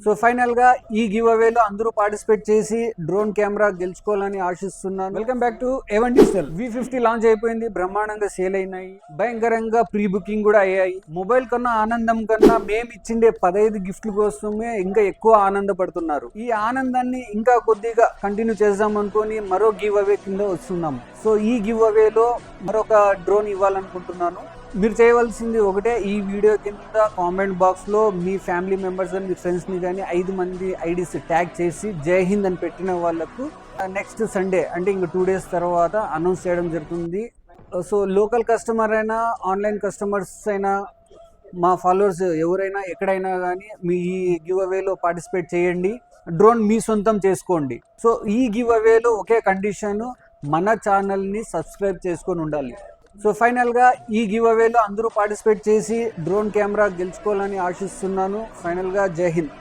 So final గా ఈ give అవేలో అందరూ పార్టిసిపేట్ చేసి డ్రోన్ కెమెరా గెలుచుకోవాలని ఆశిస్తున్నాను. Welcome back to A1 digital. V50 launch అయిపోయింది, బ్రహ్మాండంగా సేల్ అయినాయి, భయంకరంగా ప్రీ బుకింగ్ కూడా అయ్యాయి. మొబైల్ కన్నా ఆనందం కన్నా మేము ఇచ్చిండే 15 గిఫ్ట్ల కోసమే ఇంకా ఎక్కువ ఆనందపడుతున్నారు. ఈ ఆనందాన్ని ఇంకా కొద్దిగా కంటిన్యూ చేద్దాం అనుకొని మరో గివ్ అవే కింద వస్తున్నాం. సో ఈ గివ్ అవేలో మరొక డ్రోన్ ఇవ్వాలనుకుంటున్నాను. మీరు చేయవలసింది ఒకటే, ఈ వీడియో కింద కామెంట్ బాక్స్లో మీ ఫ్యామిలీ మెంబర్స్ కానీ మీ ఫ్రెండ్స్ని కానీ 5 మంది ఐడీస్ ట్యాగ్ చేసి జై హింద్ అని పెట్టిన వాళ్ళకు నెక్స్ట్ సండే అంటే ఇంక 2 days తర్వాత అనౌన్స్ చేయడం జరుగుతుంది. సో లోకల్ కస్టమర్ అయినా ఆన్లైన్ కస్టమర్స్ అయినా మా ఫాలోవర్స్ ఎవరైనా ఎక్కడైనా కానీ మీ ఈ గివ్ అవేలో పార్టిసిపేట్ చేయండి, డ్రోన్ మీ సొంతం చేసుకోండి. సో ఈ గివ్ అవేలో ఒకే కండిషన్, మన ఛానల్ని సబ్స్క్రైబ్ చేసుకొని ఉండాలి. సో ఫైనల్గా ఈ గివ్ అవేలో అందరూ పార్టిసిపేట్ చేసి డ్రోన్ కెమెరా గెలుచుకోవాలని ఆశిస్తున్నాను. ఫైనల్గా జై హింద్.